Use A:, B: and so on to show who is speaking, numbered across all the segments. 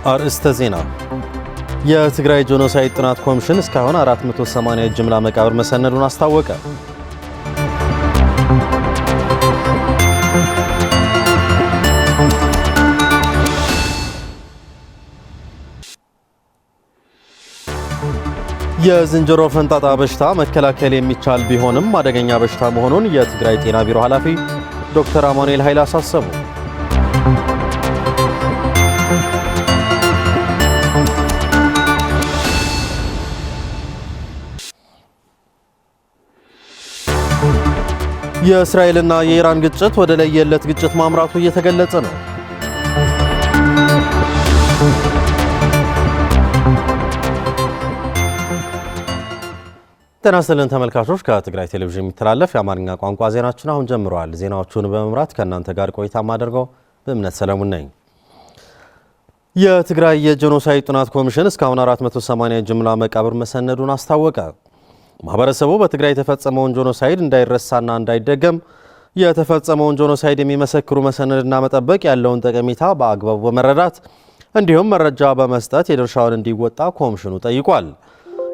A: አርእስተ ዜና። የትግራይ ጄኖሳይድ ጥናት ኮሚሽን እስካሁን 480 ጅምላ መቃብር መሰነዱን አስታወቀ። የዝንጀሮ ፈንጣጣ በሽታ መከላከል የሚቻል ቢሆንም አደገኛ በሽታ መሆኑን የትግራይ ጤና ቢሮ ኃላፊ ዶክተር አማኑኤል ኃይል አሳሰቡ። የእስራኤልና የኢራን ግጭት ወደ ለየለት ግጭት ማምራቱ እየተገለጸ ነው። ጤና ይስጥልን ተመልካቾች፣ ከትግራይ ቴሌቪዥን የሚተላለፍ የአማርኛ ቋንቋ ዜናችን አሁን ጀምረዋል። ዜናዎቹን በመምራት ከእናንተ ጋር ቆይታ ማደርገው በእምነት ሰለሞን ነኝ። የትግራይ የጄኖሳይድ ጥናት ኮሚሽን እስካሁን 480 ጅምላ መቃብር መሰነዱን አስታወቀ። ማህበረሰቡ በትግራይ የተፈጸመውን ጄኖሳይድ እንዳይረሳና እንዳይደገም የተፈጸመውን ጄኖሳይድ የሚመሰክሩ መሰነድና መጠበቅ ያለውን ጠቀሜታ በአግባቡ በመረዳት እንዲሁም መረጃ በመስጠት የድርሻውን እንዲወጣ ኮሚሽኑ ጠይቋል።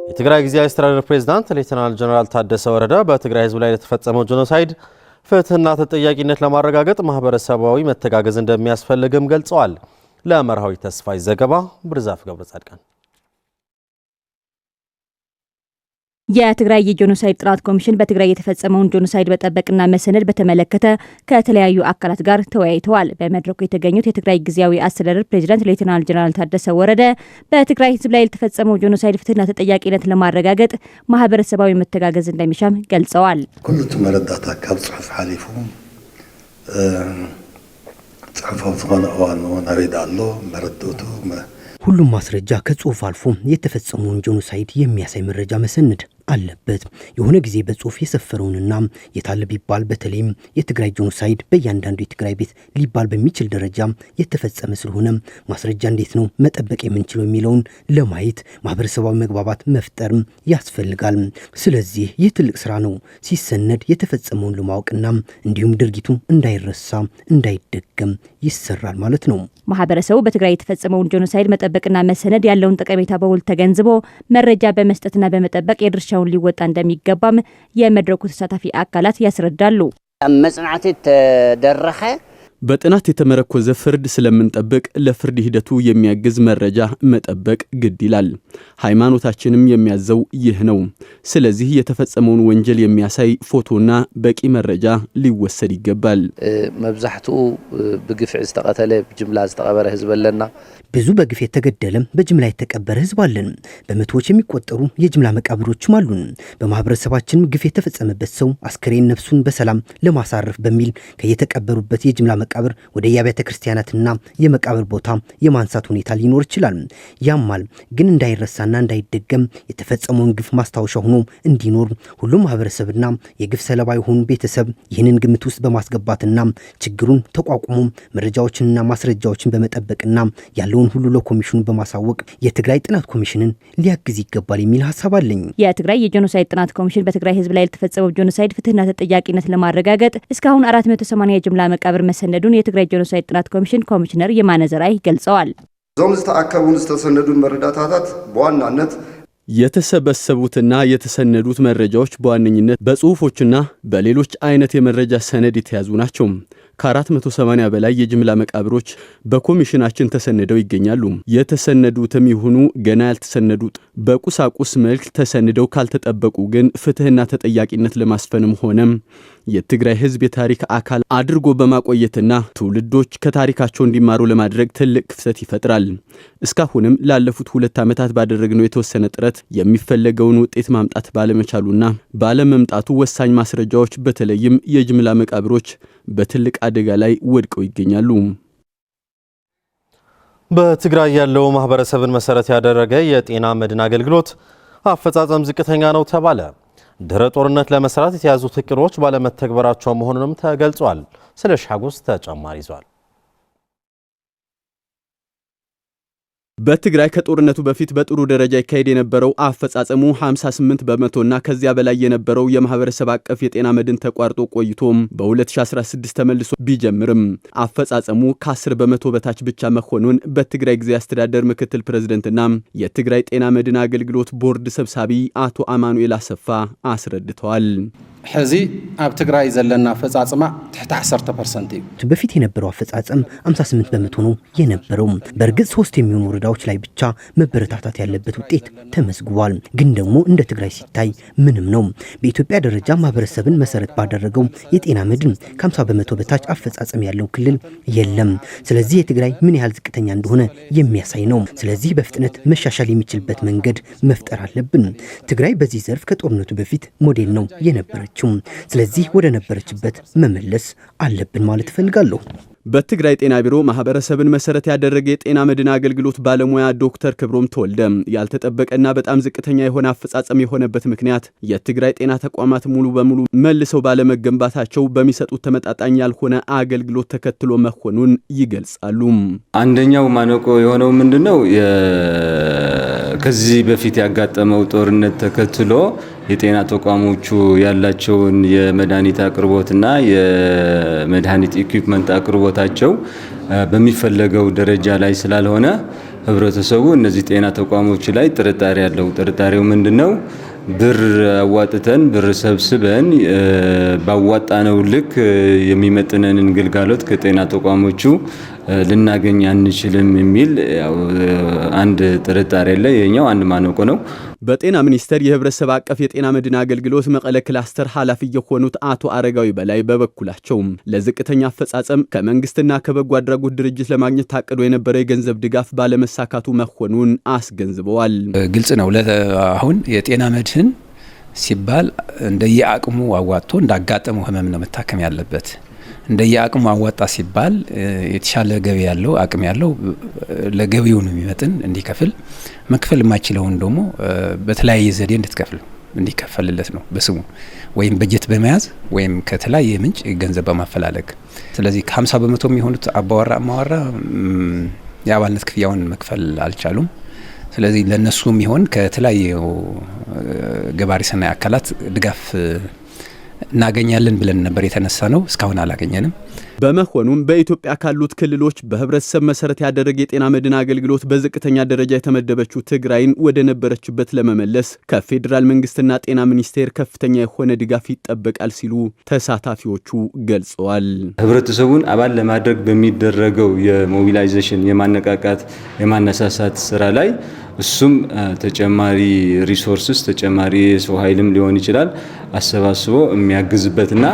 A: የትግራይ ጊዜያዊ አስተዳደር ፕሬዝዳንት ሌተናል ጀነራል ታደሰ ወረደ በትግራይ ህዝብ ላይ የተፈጸመው ጄኖሳይድ ፍትህና ተጠያቂነት ለማረጋገጥ ማህበረሰባዊ መተጋገዝ እንደሚያስፈልግም ገልጸዋል። ለመርሃዊ ተስፋይ ዘገባ ብርዛፍ ገብረ ጻድቃን።
B: የትግራይ የጄኖሳይድ ጥናት ኮሚሽን በትግራይ የተፈጸመውን ጄኖሳይድ መጠበቅና መሰነድ በተመለከተ ከተለያዩ አካላት ጋር ተወያይተዋል። በመድረኩ የተገኙት የትግራይ ጊዜያዊ አስተዳደር ፕሬዝዳንት ሌተናል ጀነራል ታደሰ ወረደ በትግራይ ህዝብ ላይ የተፈጸመው ጄኖሳይድ ፍትህና ተጠያቂነት ለማረጋገጥ ማህበረሰባዊ መተጋገዝ እንደሚሻም ገልጸዋል።
C: ኩሉ መረዳታ ካብ ጽሑፍ ሓሊፉ ጽሑፎም ዝኾነ እዋን ናቤዳ ኣሎ መረዳቱ
D: ሁሉም ማስረጃ ከጽሁፍ አልፎ የተፈጸመውን ጄኖሳይድ የሚያሳይ መረጃ መሰነድ አለበት። የሆነ ጊዜ በጽሁፍ የሰፈረውንና የታለ ቢባል በተለይም የትግራይ ጄኖሳይድ በእያንዳንዱ የትግራይ ቤት ሊባል በሚችል ደረጃ የተፈጸመ ስለሆነ ማስረጃ እንዴት ነው መጠበቅ የምንችለው የሚለውን ለማየት ማህበረሰባዊ መግባባት መፍጠር ያስፈልጋል። ስለዚህ ይህ ትልቅ ስራ ነው። ሲሰነድ የተፈጸመውን ለማወቅና እንዲሁም ድርጊቱ እንዳይረሳ እንዳይደገም ይሰራል ማለት ነው።
B: ማህበረሰቡ በትግራይ የተፈጸመውን ጄኖሳይድ መጠበቅና መሰነድ ያለውን ጠቀሜታ በውል ተገንዝቦ መረጃ በመስጠትና በመጠበቅ የድርሻውን ሊወጣ እንደሚገባም የመድረኩ ተሳታፊ አካላት ያስረዳሉ።
E: መጽናዕት ተደረኸ
F: በጥናት የተመረኮዘ ፍርድ ስለምንጠብቅ ለፍርድ ሂደቱ የሚያግዝ መረጃ መጠበቅ ግድ ይላል። ሃይማኖታችንም የሚያዘው ይህ ነው። ስለዚህ የተፈጸመውን ወንጀል የሚያሳይ ፎቶና በቂ መረጃ ሊወሰድ ይገባል።
E: መብዛሕትኡ በግፍዕ ዝተቀተለ በጅምላ ዝተቀበረ ህዝብ አለና
D: ብዙ በግፍ የተገደለ በጅምላ የተቀበረ ህዝብ አለን። በመቶዎች የሚቆጠሩ የጅምላ መቃብሮችም አሉን። በማህበረሰባችን ግፍ የተፈጸመበት ሰው አስከሬን ነፍሱን በሰላም ለማሳረፍ በሚል ከየተቀበሩበት የጅምላ መቃብር ወደ የቤተ ክርስቲያናትና የመቃብር ቦታ የማንሳት ሁኔታ ሊኖር ይችላል። ያማል ግን እንዳይረሳና እንዳይደገም የተፈጸመውን ግፍ ማስታወሻ ሆኖ እንዲኖር ሁሉም ማህበረሰብና የግፍ ሰለባ የሆኑ ቤተሰብ ይህንን ግምት ውስጥ በማስገባትና ችግሩን ተቋቁሞ መረጃዎችንና ማስረጃዎችን በመጠበቅና ያለውን ሁሉ ለኮሚሽኑ በማሳወቅ የትግራይ ጥናት ኮሚሽንን ሊያግዝ ይገባል የሚል ሐሳብ አለኝ።
B: የትግራይ የጄኖሳይድ ጥናት ኮሚሽን በትግራይ ህዝብ ላይ የተፈጸመው ጄኖሳይድ ፍትህና ተጠያቂነት ለማረጋገጥ እስካሁን 480 የጅምላ መቃብር መሰነዱን የትግራይ ጄኖሳይድ ጥናት ኮሚሽን ኮሚሽነር የማነ ዘርአይ ገልጸዋል።
G: ዞም ዝተአከቡን ዝተሰነዱን መረዳታታት በዋናነት
F: የተሰበሰቡትና የተሰነዱት መረጃዎች በዋነኝነት በጽሁፎችና በሌሎች አይነት የመረጃ ሰነድ የተያዙ ናቸው። ከ480 በላይ የጅምላ መቃብሮች በኮሚሽናችን ተሰንደው ይገኛሉ። የተሰነዱትም ይሁኑ ገና ያልተሰነዱት በቁሳቁስ መልክ ተሰንደው ካልተጠበቁ ግን ፍትህና ተጠያቂነት ለማስፈንም ሆነም የትግራይ ህዝብ የታሪክ አካል አድርጎ በማቆየትና ትውልዶች ከታሪካቸው እንዲማሩ ለማድረግ ትልቅ ክፍተት ይፈጥራል። እስካሁንም ላለፉት 2 ዓመታት ባደረግነው የተወሰነ ጥረት የሚፈለገውን ውጤት ማምጣት ባለመቻሉና ባለመምጣቱ ወሳኝ ማስረጃዎች በተለይም የጅምላ መቃብሮች በትልቅ አደጋ ላይ ወድቀው ይገኛሉ።
A: በትግራይ ያለው ማህበረሰብን መሰረት ያደረገ የጤና መድን አገልግሎት አፈጻጸም ዝቅተኛ ነው ተባለ። ድህረ ጦርነት ለመስራት የተያዙት እቅዶች ባለመተግበራቸው መሆኑንም ተገልጿል። ስለሻጉስ ተጨማሪ ይዟል።
F: በትግራይ ከጦርነቱ በፊት በጥሩ ደረጃ ይካሄድ የነበረው አፈጻጸሙ 58 በመቶና ከዚያ በላይ የነበረው የማህበረሰብ አቀፍ የጤና መድን ተቋርጦ ቆይቶም በ2016 ተመልሶ ቢጀምርም አፈጻጸሙ ከ10 በመቶ በታች ብቻ መሆኑን በትግራይ ጊዜያዊ አስተዳደር ምክትል ፕሬዝዳንትና የትግራይ ጤና መድን አገልግሎት ቦርድ ሰብሳቢ አቶ አማኑኤል አሰፋ አስረድተዋል።
H: ሕዚ ኣብ ትግራይ ዘለና አፈጻጸማ ትሕቲ 10% እዩ።
D: በፊት የነበረው አፈጻጸም 58 በመቶ ነው የነበረው። በእርግጥ 3 የሚሆኑ ወረዳዎች ላይ ብቻ መበረታታት ያለበት ውጤት ተመዝግቧል። ግን ደግሞ እንደ ትግራይ ሲታይ ምንም ነው። በኢትዮጵያ ደረጃ ማህበረሰብን መሰረት ባደረገው የጤና መድን ከ50 በመቶ በታች አፈጻጸም ያለው ክልል የለም። ስለዚህ የትግራይ ምን ያህል ዝቅተኛ እንደሆነ የሚያሳይ ነው። ስለዚህ በፍጥነት መሻሻል የሚችልበት መንገድ መፍጠር አለብን። ትግራይ በዚህ ዘርፍ ከጦርነቱ በፊት ሞዴል ነው የነበረው። ስለዚህ ወደ ነበረችበት መመለስ አለብን ማለት እፈልጋለሁ።
F: በትግራይ ጤና ቢሮ ማህበረሰብን መሰረት ያደረገ የጤና መድን አገልግሎት ባለሙያ ዶክተር ክብሮም ተወልደ ያልተጠበቀና በጣም ዝቅተኛ የሆነ አፈጻጸም የሆነበት ምክንያት የትግራይ ጤና ተቋማት ሙሉ በሙሉ መልሰው ባለመገንባታቸው በሚሰጡት ተመጣጣኝ ያልሆነ አገልግሎት ተከትሎ መሆኑን ይገልጻሉ።
I: አንደኛው ማነቆ የሆነው ምንድነው? ከዚህ በፊት ያጋጠመው ጦርነት ተከትሎ የጤና ተቋሞቹ ያላቸውን የመድኃኒት አቅርቦትና የመድኃኒት ኢኩዊፕመንት አቅርቦታቸው በሚፈለገው ደረጃ ላይ ስላልሆነ ህብረተሰቡ እነዚህ ጤና ተቋሞች ላይ ጥርጣሬ ያለው። ጥርጣሬው ምንድነው? ብር አዋጥተን ብር ሰብስበን ባዋጣነው ልክ የሚመጥነንን ግልጋሎት ከጤና ተቋሞቹ ልናገኝ አንችልም የሚል አንድ ጥርጣሬ ላይ የኛው አንድ ማነቆ ነው።
F: በጤና ሚኒስቴር የህብረተሰብ አቀፍ የጤና መድን አገልግሎት መቀለ ክላስተር ኃላፊ የሆኑት አቶ አረጋዊ በላይ በበኩላቸው ለዝቅተኛ አፈጻጸም ከመንግስትና ከበጎ አድራጎት ድርጅት ለማግኘት ታቅዶ የነበረ የገንዘብ ድጋፍ ባለመሳካቱ መሆኑን አስገንዝበዋል።
J: ግልጽ ነው። አሁን የጤና መድህን ሲባል እንደየአቅሙ አዋጥቶ እንዳጋጠመው ህመም ነው መታከም ያለበት። እንደየአቅሙ አዋጣ ሲባል የተሻለ ገቢ ያለው አቅም ያለው ለገቢው ነው የሚመጥን እንዲከፍል፣ መክፈል የማይችለውን ደግሞ በተለያየ ዘዴ እንዲከፈልለት ነው በስሙ ወይም በጀት በመያዝ ወይም ከተለያየ ምንጭ ገንዘብ በማፈላለግ። ስለዚህ ከ50 በመቶ የሚሆኑት አባወራ ማወራ የአባልነት ክፍያውን መክፈል አልቻሉም። ስለዚህ ለነሱ የሚሆን ከተለያየ ገባሪ ሰናይ አካላት ድጋፍ እናገኛለን ብለን ነበር የተነሳ ነው። እስካሁን አላገኘንም።
F: በመሆኑም በኢትዮጵያ ካሉት ክልሎች በህብረተሰብ መሰረት ያደረገ የጤና መድን አገልግሎት በዝቅተኛ ደረጃ የተመደበችው ትግራይን ወደ ነበረችበት ለመመለስ ከፌዴራል መንግስትና ጤና ሚኒስቴር ከፍተኛ የሆነ ድጋፍ ይጠበቃል ሲሉ ተሳታፊዎቹ ገልጸዋል።
I: ህብረተሰቡን አባል ለማድረግ በሚደረገው የሞቢላይዜሽን የማነቃቃት የማነሳሳት ስራ ላይ እሱም ተጨማሪ ሪሶርስስ ተጨማሪ ሰው ኃይልም ሊሆን ይችላል አሰባስቦ የሚያግዝበትና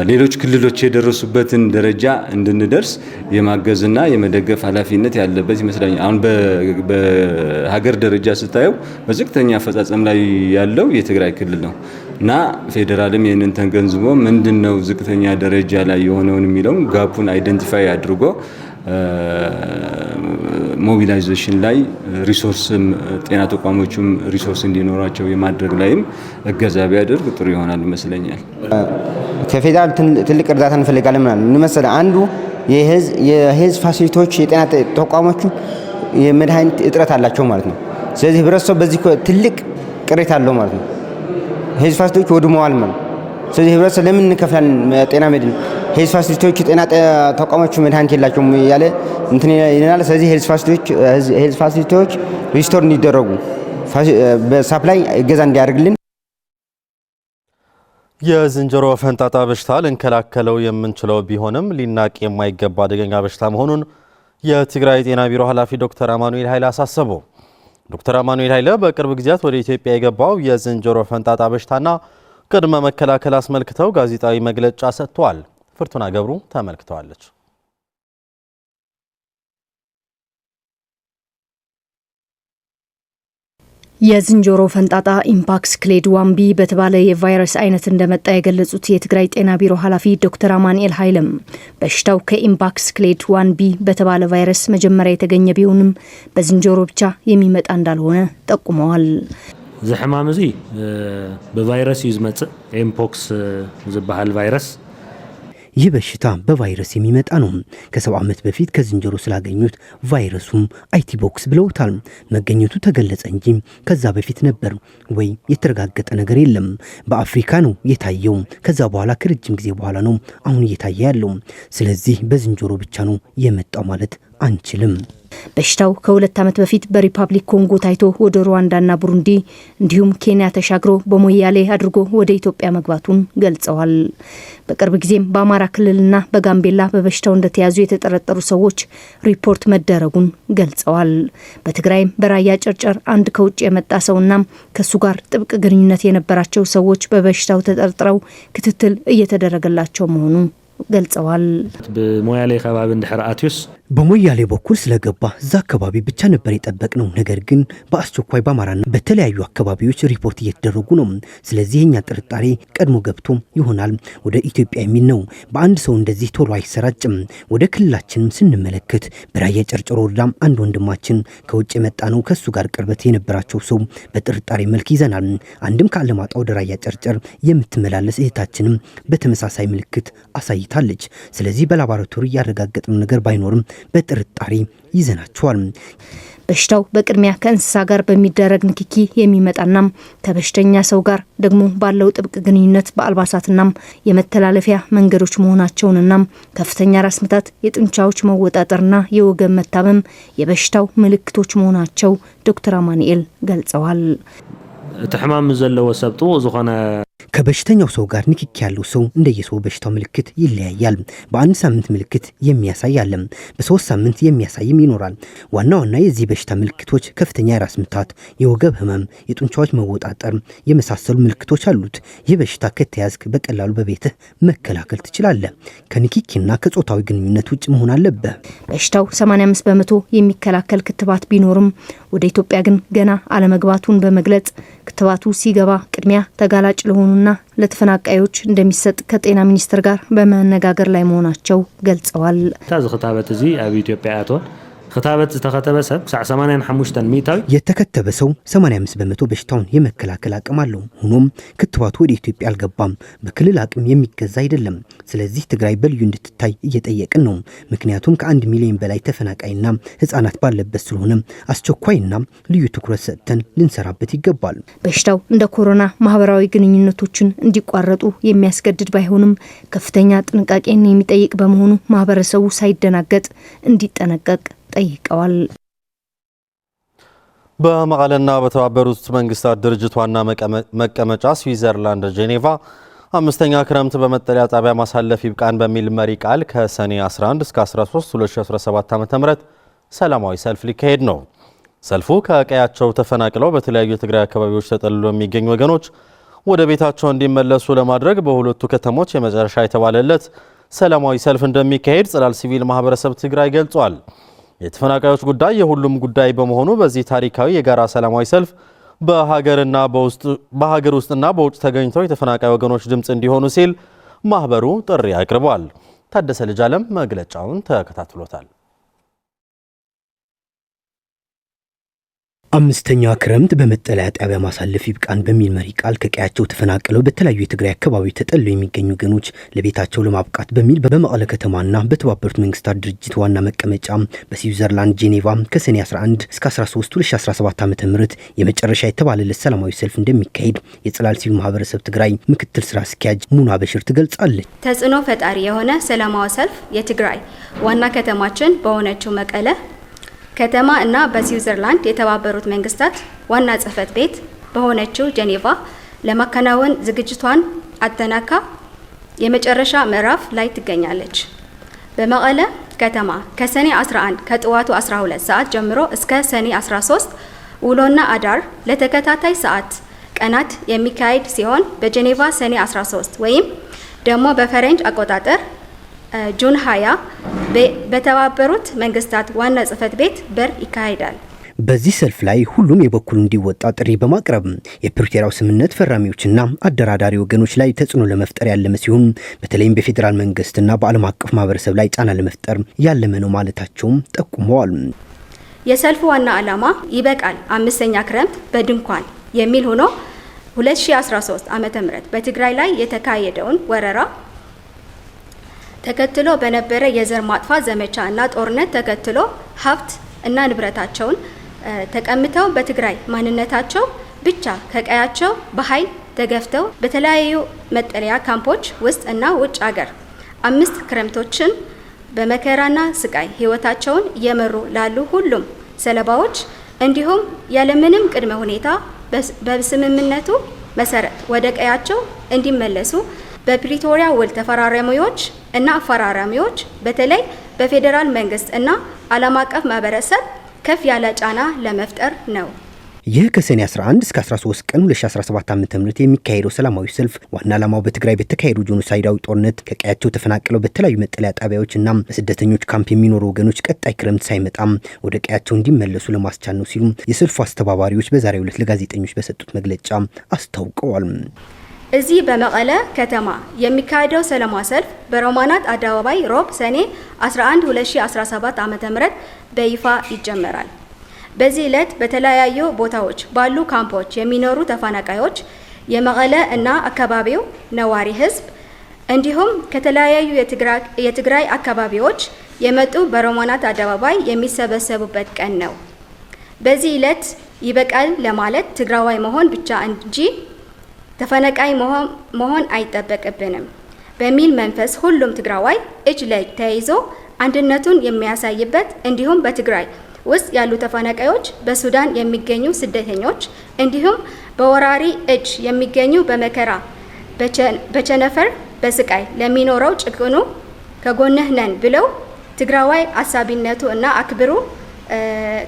I: ሌሎች ክልሎች የደረሱበትን ደረጃ እንድንደርስ የማገዝና የመደገፍ ኃላፊነት ያለበት ይመስለኛል። አሁን በሀገር ደረጃ ስታየው በዝቅተኛ አፈጻጸም ላይ ያለው የትግራይ ክልል ነው እና ፌዴራልም ይህንን ተገንዝቦ ምንድነው ዝቅተኛ ደረጃ ላይ የሆነውን የሚለው ጋፑን አይደንቲፋይ አድርጎ ሞቢላይዜሽን ላይ ሪሶርስም ጤና ተቋሞቹም ሪሶርስ እንዲኖራቸው የማድረግ ላይም እገዛ ቢያደርግ ጥሩ ይሆናል ይመስለኛል።
K: ከፌዴራል ትልቅ እርዳታ እንፈልጋለን ማለት ነው። መሰለህ አንዱ የሄልዝ ፋሲሊቲዎች የጤና ተቋሞቹ የመድኃኒት እጥረት አላቸው ማለት ነው። ስለዚህ ህብረተሰቡ በዚህ ትልቅ ቅሬታ አለው ማለት ነው። ሄልዝ ፋሲሊቲዎች ወድመዋል ማለት ነው። ስለዚህ ህብረተሰቡ ለምን እንከፍላለን ጤና መድን ሄልዝ ፋሲሊቲዎች ጤና ተቋሞቹ መድኃኒት የላቸውም ያለ እንትን ይላል። ስለዚህ ሄልዝ ፋሲሊቲዎች ሪስቶር እንዲደረጉ በሳፕላይ እገዛ እንዲያደርግልን።
A: የዝንጀሮ ፈንጣጣ በሽታ ልንከላከለው የምንችለው ቢሆንም ሊናቅ የማይገባ አደገኛ በሽታ መሆኑን የትግራይ ጤና ቢሮ ኃላፊ ዶክተር አማኑኤል ኃይለ አሳሰቡ። ዶክተር አማኑኤል ኃይለ በቅርብ ጊዜያት ወደ ኢትዮጵያ የገባው የዝንጀሮ ፈንጣጣ በሽታና ቅድመ መከላከል አስመልክተው ጋዜጣዊ መግለጫ ሰጥተዋል። ፍርቱና ገብሩ ተመልክተዋለች።
L: የዝንጀሮ ፈንጣጣ ኢምፓክስ ክሌድ ዋንቢ በተባለ የቫይረስ አይነት እንደመጣ የገለጹት የትግራይ ጤና ቢሮ ኃላፊ ዶክተር አማኑኤል ኃይለም በሽታው ከኢምፓክስ ክሌድ ዋንቢ በተባለ ቫይረስ መጀመሪያ የተገኘ ቢሆንም በዝንጀሮ ብቻ የሚመጣ እንዳልሆነ ጠቁመዋል።
M: ዝሕማም እዚ በቫይረስ እዩ ዝመጽእ ኤምፖክስ ዝበሃል ቫይረስ
D: ይህ በሽታ በቫይረስ የሚመጣ ነው። ከ70 ዓመት በፊት ከዝንጀሮ ስላገኙት ቫይረሱም አይቲቦክስ ብለውታል። መገኘቱ ተገለጸ እንጂ ከዛ በፊት ነበር ወይ የተረጋገጠ ነገር የለም። በአፍሪካ ነው የታየው። ከዛ በኋላ ከረጅም ጊዜ በኋላ ነው አሁን እየታየ ያለው። ስለዚህ በዝንጀሮ ብቻ ነው የመጣው ማለት አንችልም።
L: በሽታው ከ2 ዓመት በፊት በሪፐብሊክ ኮንጎ ታይቶ ወደ ሩዋንዳና ቡሩንዲ እንዲሁም ኬንያ ተሻግሮ በሞያሌ አድርጎ ወደ ኢትዮጵያ መግባቱን ገልጸዋል። በቅርብ ጊዜም በአማራ ክልልና በጋምቤላ በበሽታው እንደተያዙ የተጠረጠሩ ሰዎች ሪፖርት መደረጉን ገልጸዋል። በትግራይም በራያ ጨርጨር አንድ ከውጭ የመጣ ሰውና ከሱ ጋር ጥብቅ ግንኙነት የነበራቸው ሰዎች በበሽታው ተጠርጥረው ክትትል እየተደረገላቸው መሆኑን ገልጸዋል።
M: በሞያሌ ከባቢ እንድሕር አትዩስ
D: በሞያሌ በኩል ስለገባ እዛ አካባቢ ብቻ ነበር የጠበቅነው። ነገር ግን በአስቸኳይ በአማራና በተለያዩ አካባቢዎች ሪፖርት እየተደረጉ ነው። ስለዚህ የኛ ጥርጣሬ ቀድሞ ገብቶ ይሆናል ወደ ኢትዮጵያ የሚል ነው። በአንድ ሰው እንደዚህ ቶሎ አይሰራጭም። ወደ ክልላችንም ስንመለከት በራያ ጨርጨር ወረዳም አንድ ወንድማችን ከውጭ የመጣ ነው። ከሱ ጋር ቅርበት የነበራቸው ሰው በጥርጣሬ መልክ ይዘናል። አንድም ከአለማጣ ወደ ራያ ጨርጨር የምትመላለስ እህታችንም በተመሳሳይ ምልክት አሳይታለች። ስለዚህ በላቦራቶሪ ያረጋገጥነው ነገር ባይኖርም በጥርጣሬ ይዘናቸዋል። በሽታው በቅድሚያ ከእንስሳ ጋር በሚደረግ ንክኪ የሚመጣና ከበሽተኛ ሰው ጋር ደግሞ ባለው ጥብቅ ግንኙነት በአልባሳትና የመተላለፊያ መንገዶች መሆናቸውንና ከፍተኛ ራስ ምታት፣ የጡንቻዎች መወጣጠርና የወገብ መታመም የበሽታው ምልክቶች መሆናቸው ዶክተር አማኑኤል ገልጸዋል።
M: ተሕማም ዘለዎ ሰብጡ ዝኾነ
D: ከበሽተኛው ሰው ጋር ንክኪ ያለው ሰው እንደየሰው በሽታው ምልክት ይለያያል። በአንድ ሳምንት ምልክት የሚያሳይ አለ፣ በ3 ሳምንት የሚያሳይም ይኖራል። ዋና የዚህ በሽታ ምልክቶች ከፍተኛ የራስ ምታት፣ የወገብ ህመም፣ የጡንቻዎች መወጣጠር የመሳሰሉ ምልክቶች አሉት። ይህ በሽታ ከተያዝክ በቀላሉ በቤትህ መከላከል ትችላለህ። ከንክኪና ከጾታዊ ግንኙነት ውጭ መሆን አለበት።
L: በሽታው 85 በመቶ የሚከላከል ክትባት ቢኖርም ወደ ኢትዮጵያ ግን ገና አለመግባቱን በመግለጽ ክትባቱ ሲገባ ቅድሚያ ተጋላጭ ለሆኑና ለተፈናቃዮች እንደሚሰጥ ከጤና ሚኒስቴር ጋር በመነጋገር ላይ መሆናቸው ገልጸዋል።
M: ታዝ ክታበት እዚ ኣብ ኢትዮጵያ አቶን ክታበት ዝተከተበ ሰብ 85 ሚታዊ
D: የተከተበ ሰው 85 በመቶ በሽታውን የመከላከል አቅም አለው። ሆኖም ክትባቱ ወደ ኢትዮጵያ አልገባም። በክልል አቅም የሚገዛ አይደለም። ስለዚህ ትግራይ በልዩ እንድትታይ እየጠየቅን ነው። ምክንያቱም ከ1 ሚሊዮን በላይ ተፈናቃይና ህፃናት ባለበት ስለሆነ አስቸኳይና ልዩ ትኩረት ሰጥተን ልንሰራበት ይገባል።
L: በሽታው እንደ ኮሮና ማህበራዊ ግንኙነቶችን እንዲቋረጡ የሚያስገድድ ባይሆንም ከፍተኛ ጥንቃቄን የሚጠይቅ በመሆኑ ማህበረሰቡ ሳይደናገጥ እንዲጠነቀቅ ጠይቀዋል።
A: በመቀለና በተባበሩት መንግስታት ድርጅት ዋና መቀመጫ ስዊዘርላንድ ጄኔቫ 5ኛ ክረምት በመጠለያ ጣቢያ ማሳለፍ ይብቃን በሚል መሪ ቃል ከሰኔ 11 እስከ 13 2017 ዓ.ም ሰላማዊ ሰልፍ ሊካሄድ ነው። ሰልፉ ከቀያቸው ተፈናቅለው በተለያዩ የትግራይ አካባቢዎች ተጠልለው የሚገኙ ወገኖች ወደ ቤታቸው እንዲመለሱ ለማድረግ በሁለቱ ከተሞች የመጨረሻ የተባለለት ሰላማዊ ሰልፍ እንደሚካሄድ ጽላል ሲቪል ማህበረሰብ ትግራይ ገልጿል። የተፈናቃዮች ጉዳይ የሁሉም ጉዳይ በመሆኑ በዚህ ታሪካዊ የጋራ ሰላማዊ ሰልፍ በሀገር ውስጥና በውጭ ተገኝተው የተፈናቃይ ወገኖች ድምፅ እንዲሆኑ ሲል ማህበሩ ጥሪ አቅርቧል። ታደሰ ልጅ አለም መግለጫውን ተከታትሎታል።
D: 5ኛ ክረምት በመጠለያ ጣቢያ ማሳለፍ ይብቃን በሚል መሪ ቃል ከቀያቸው ተፈናቅለው በተለያዩ የትግራይ አካባቢ ተጠልለው የሚገኙ ወገኖች ለቤታቸው ለማብቃት በሚል በመቀለ ከተማና በተባበሩት መንግስታት ድርጅት ዋና መቀመጫ በስዊዘርላንድ ጄኔቫ ከሰኔ 11 እስከ 13 2017 ዓ.ም የመጨረሻ የተባለለት ሰላማዊ ሰልፍ እንደሚካሄድ የጽላል ሲቪል ማህበረሰብ ትግራይ ምክትል ስራ አስኪያጅ ሙና በሽር ትገልጻለች።
N: ተጽዕኖ ፈጣሪ የሆነ ሰላማዊ ሰልፍ የትግራይ ዋና ከተማችን በሆነችው መቀለ ከተማ እና በስዊዘርላንድ የተባበሩት መንግስታት ዋና ጽህፈት ቤት በሆነችው ጄኔቫ ለማከናወን ዝግጅቷን አጠናካ የመጨረሻ ምዕራፍ ላይ ትገኛለች። በመቀለ ከተማ ከሰኔ 11 ከጠዋቱ 12 ሰዓት ጀምሮ እስከ ሰኔ 13 ውሎና አዳር ለተከታታይ ሰዓት ቀናት የሚካሄድ ሲሆን በጄኔቫ ሰኔ 13 ወይም ደግሞ በፈረንጅ አቆጣጠር ጁን 20 በተባበሩት መንግስታት ዋና ጽህፈት ቤት በር ይካሄዳል።
D: በዚህ ሰልፍ ላይ ሁሉም የበኩሉ እንዲወጣ ጥሪ በማቅረብ የፕሪቶሪያው ስምምነት ፈራሚዎችና አደራዳሪ ወገኖች ላይ ተጽዕኖ ለመፍጠር ያለመ ሲሆን በተለይም በፌዴራል መንግስትና በዓለም አቀፍ ማህበረሰብ ላይ ጫና ለመፍጠር ያለመ ነው ማለታቸውም ጠቁመዋል።
N: የሰልፉ ዋና ዓላማ ይበቃል 5ኛ ክረምት በድንኳን የሚል ሆኖ 2013 ዓ.ም በትግራይ ላይ የተካሄደውን ወረራ ተከትሎ በነበረ የዘር ማጥፋት ዘመቻ እና ጦርነት ተከትሎ ሀብት እና ንብረታቸውን ተቀምተው በትግራይ ማንነታቸው ብቻ ከቀያቸው በኃይል ተገፍተው በተለያዩ መጠለያ ካምፖች ውስጥ እና ውጭ ሀገር 5 ክረምቶችን በመከራና ስቃይ ህይወታቸውን እየመሩ ላሉ ሁሉም ሰለባዎች እንዲሁም ያለምንም ቅድመ ሁኔታ በስምምነቱ መሰረት ወደ ቀያቸው እንዲመለሱ በፕሪቶሪያ ውል ተፈራራሚዎች እና አፈራራሚዎች በተለይ በፌዴራል መንግስት እና ዓለም አቀፍ ማህበረሰብ ከፍ ያለ ጫና ለመፍጠር ነው።
D: ይህ ከሰኔ 11 እስከ 13 ቀን 2017 ዓ.ም የሚካሄደው ሰላማዊ ሰልፍ ዋና ዓላማው በትግራይ በተካሄደው ጄኖሳይዳዊ ጦርነት ከቀያቸው ተፈናቅለው በተለያዩ መጠለያ ጣቢያዎችና በስደተኞች ካምፕ የሚኖሩ ወገኖች ቀጣይ ክረምት ሳይመጣም ወደ ቀያቸው እንዲመለሱ ለማስቻል ነው ሲሉ የሰልፉ አስተባባሪዎች በዛሬው ዕለት ለጋዜጠኞች በሰጡት መግለጫ አስታውቀዋል።
N: እዚህ በመቀለ ከተማ የሚካሄደው ሰላማዊ ሰልፍ በሮማናት አደባባይ ሮብ ሰኔ 11 2017 ዓ.ም በይፋ ይጀመራል። በዚህ ዕለት በተለያዩ ቦታዎች ባሉ ካምፖች የሚኖሩ ተፈናቃዮች፣ የመቀለ እና አካባቢው ነዋሪ ህዝብ እንዲሁም ከተለያዩ የትግራይ አካባቢዎች የመጡ በሮማናት አደባባይ የሚሰበሰቡበት ቀን ነው። በዚህ ዕለት ይበቃል ለማለት ትግራዋይ መሆን ብቻ እንጂ ተፈናቃይ መሆን አይጠበቅብንም በሚል መንፈስ ሁሉም ትግራዋይ እጅ ለእጅ ተያይዞ አንድነቱን የሚያሳይበት እንዲሁም በትግራይ ውስጥ ያሉ ተፈናቃዮች፣ በሱዳን የሚገኙ ስደተኞች እንዲሁም በወራሪ እጅ የሚገኙ በመከራ በቸነፈር በስቃይ ለሚኖረው ጭቁኑ ከጎንህ ነን ብለው ትግራዋይ አሳቢነቱ እና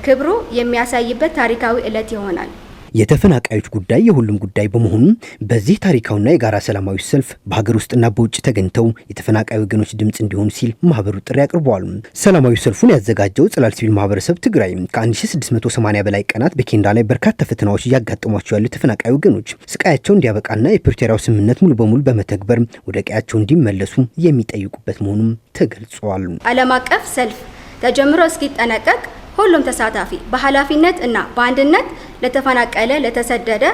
N: ክብሩ የሚያሳይበት ታሪካዊ ዕለት ይሆናል።
D: የተፈናቃዮች ጉዳይ የሁሉም ጉዳይ በመሆኑ በዚህ ታሪካዊና የጋራ ሰላማዊ ሰልፍ በሀገር ውስጥና በውጭ ተገኝተው የተፈናቃይ ወገኖች ድምጽ እንዲሆኑ ሲል ማህበሩ ጥሪ አቅርበዋል። ሰላማዊ ሰልፉን ያዘጋጀው ጽላል ሲቪል ማህበረሰብ ትግራይ ከ1680 በላይ ቀናት በኬንዳ ላይ በርካታ ፈተናዎች እያጋጠሟቸው ያሉ ተፈናቃይ ወገኖች ስቃያቸው እንዲያበቃና የፕሪቶሪያው ስምምነት ሙሉ በሙሉ በመተግበር ወደ ቀያቸው እንዲመለሱ የሚጠይቁበት መሆኑም ተገልጿል።
N: ዓለም አቀፍ ሰልፍ ተጀምሮ እስኪጠናቀቅ ሁሉም ተሳታፊ በኃላፊነት እና በአንድነት ለተፈናቀለ፣ ለተሰደደ፣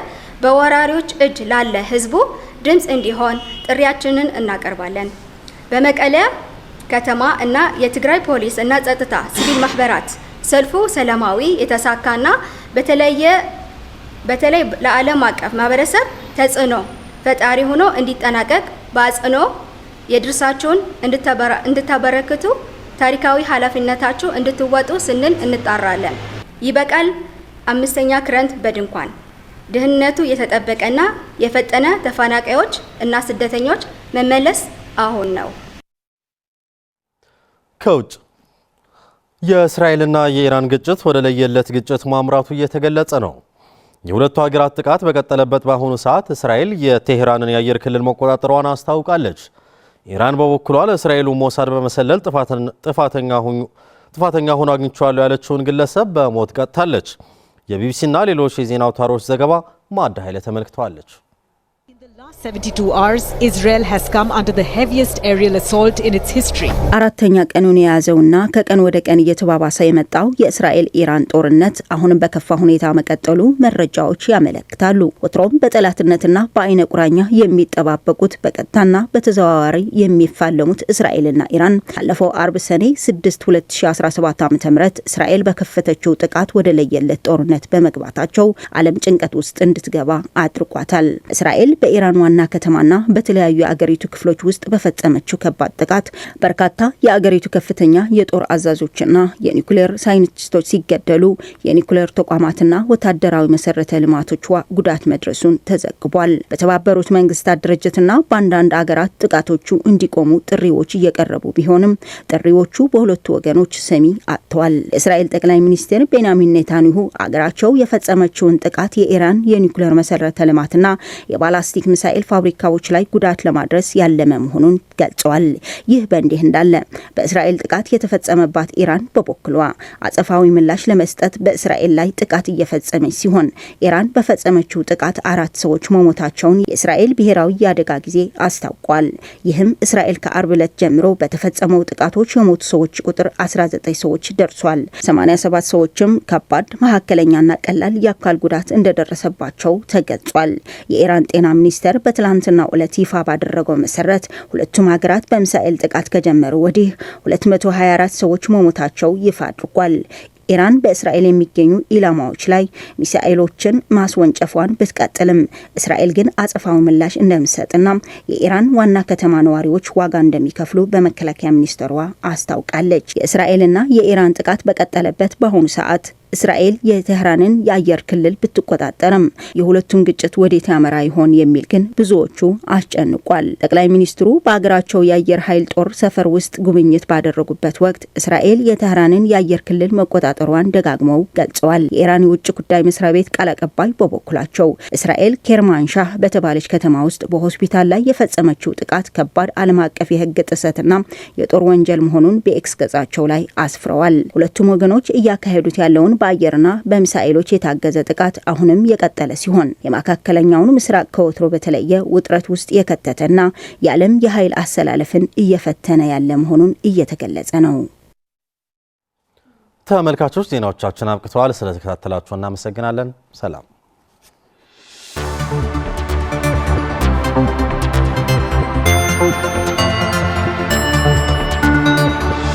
N: በወራሪዎች እጅ ላለ ህዝቡ ድምጽ እንዲሆን ጥሪያችንን እናቀርባለን። በመቀለ ከተማ እና የትግራይ ፖሊስ እና ጸጥታ ሲቪል ማህበራት ሰልፉ ሰላማዊ የተሳካና በተለይ ለዓለም አቀፍ ማህበረሰብ ተጽዕኖ ፈጣሪ ሆኖ እንዲጠናቀቅ በአጽንኦ የድርሻችሁን እንድታበረክቱ ታሪካዊ ኃላፊነታችሁ እንድትወጡ ስንል እንጣራለን። ይበቃል 5ኛ ክረምት በድንኳን ደህንነቱ የተጠበቀና የፈጠነ ተፈናቃዮች እና ስደተኞች መመለስ አሁን ነው።
A: ከውጭ የእስራኤልና የኢራን ግጭት ወደ ለየለት ግጭት ማምራቱ እየተገለጸ ነው። የሁለቱ ሀገራት ጥቃት በቀጠለበት በአሁኑ ሰዓት እስራኤል የቴህራንን የአየር ክልል መቆጣጠሯን አስታውቃለች። ኢራን በበኩሏ ለእስራኤሉ ሞሳድ በመሰለል ጥፋተኛ ሆኖ አግኝቼዋለሁ ያለችውን ግለሰብ በሞት ቀጥታለች። የቢቢሲና ሌሎች የዜና አውታሮች ዘገባ ማዕዳ ኃይለ ተመልክተዋለች።
O: 72 hours, Israel has come under the heaviest aerial assault in its history.
B: አራተኛ ቀኑን የያዘውና ከቀን ወደ ቀን እየተባባሰ የመጣው የእስራኤል ኢራን ጦርነት አሁንም በከፋ ሁኔታ መቀጠሉ መረጃዎች ያመለክታሉ። ወትሮም በጠላትነትና በአይነ ቁራኛ የሚጠባበቁት በቀጥታና በተዘዋዋሪ የሚፋለሙት እስራኤልና ኢራን ካለፈው አርብ ሰኔ 6 2017 ዓ.ም እስራኤል በከፈተችው ጥቃት ወደ ለየለት ጦርነት በመግባታቸው ዓለም ጭንቀት ውስጥ እንድትገባ አድርጓታል። እስራኤል በኢራን ዋና ከተማና በተለያዩ የአገሪቱ ክፍሎች ውስጥ በፈጸመችው ከባድ ጥቃት በርካታ የአገሪቱ ከፍተኛ የጦር አዛዦችና የኒኩሌር ሳይንቲስቶች ሲገደሉ የኒኩሌር ተቋማትና ወታደራዊ መሰረተ ልማቶቿ ጉዳት መድረሱን ተዘግቧል። በተባበሩት መንግስታት ድርጅትና በአንዳንድ አገራት ጥቃቶቹ እንዲቆሙ ጥሪዎች እየቀረቡ ቢሆንም ጥሪዎቹ በሁለቱ ወገኖች ሰሚ አጥተዋል። የእስራኤል ጠቅላይ ሚኒስትር ቤንያሚን ኔታንያሁ አገራቸው የፈጸመችውን ጥቃት የኢራን የኒኩሌር መሰረተ ልማትና የባላስቲክ ሚሳኤል ፋብሪካዎች ላይ ጉዳት ለማድረስ ያለመ መሆኑን ገልጸዋል። ይህ በእንዲህ እንዳለ በእስራኤል ጥቃት የተፈጸመባት ኢራን በበኩሏ አጸፋዊ ምላሽ ለመስጠት በእስራኤል ላይ ጥቃት እየፈጸመች ሲሆን ኢራን በፈጸመችው ጥቃት 4 ሰዎች መሞታቸውን የእስራኤል ብሔራዊ የአደጋ ጊዜ አስታውቋል። ይህም እስራኤል ከአርብ ዕለት ጀምሮ በተፈጸመው ጥቃቶች የሞቱ ሰዎች ቁጥር 19 ሰዎች ደርሷል። 87 ሰዎችም ከባድ፣ መካከለኛና ቀላል የአካል ጉዳት እንደደረሰባቸው ተገልጿል። የኢራን ጤና ሚኒስቴር
P: ሚኒስቴር በትላንትናው ዕለት ይፋ ባደረገው መሰረት ሁለቱም ሀገራት በሚሳኤል ጥቃት ከጀመሩ ወዲህ 224 ሰዎች መሞታቸው ይፋ አድርጓል። ኢራን በእስራኤል የሚገኙ ኢላማዎች ላይ ሚሳኤሎችን ማስወንጨፏን ብትቀጥልም እስራኤል ግን አጸፋው ምላሽ እንደምትሰጥና የኢራን ዋና ከተማ ነዋሪዎች ዋጋ እንደሚከፍሉ በመከላከያ ሚኒስቴሯ አስታውቃለች። የእስራኤልና የኢራን ጥቃት በቀጠለበት በአሁኑ ሰዓት እስራኤል የቴህራንን የአየር ክልል ብትቆጣጠርም የሁለቱን ግጭት ወዴት ያመራ ይሆን የሚል ግን ብዙዎቹ አስጨንቋል። ጠቅላይ ሚኒስትሩ በአገራቸው የአየር ኃይል ጦር ሰፈር ውስጥ ጉብኝት ባደረጉበት ወቅት እስራኤል የቴህራንን የአየር ክልል መቆጣጠሯን ደጋግመው ገልጸዋል። የኢራን የውጭ ጉዳይ መስሪያ ቤት ቃል አቀባይ በበኩላቸው እስራኤል ኬርማንሻህ በተባለች ከተማ ውስጥ በሆስፒታል ላይ የፈጸመችው ጥቃት ከባድ ዓለም አቀፍ የሕግ ጥሰትና የጦር ወንጀል መሆኑን በኤክስ ገጻቸው ላይ አስፍረዋል። ሁለቱም ወገኖች እያካሄዱት ያለውን በአየርና በሚሳኤሎች የታገዘ ጥቃት አሁንም የቀጠለ ሲሆን የመካከለኛውን ምስራቅ ከወትሮ በተለየ ውጥረት ውስጥ የከተተና የዓለም የኃይል አሰላለፍን እየፈተነ ያለ መሆኑን እየተገለጸ ነው።
A: ተመልካቾች ዜናዎቻችን አብቅተዋል። ስለተከታተላችሁ እናመሰግናለን። ሰላም።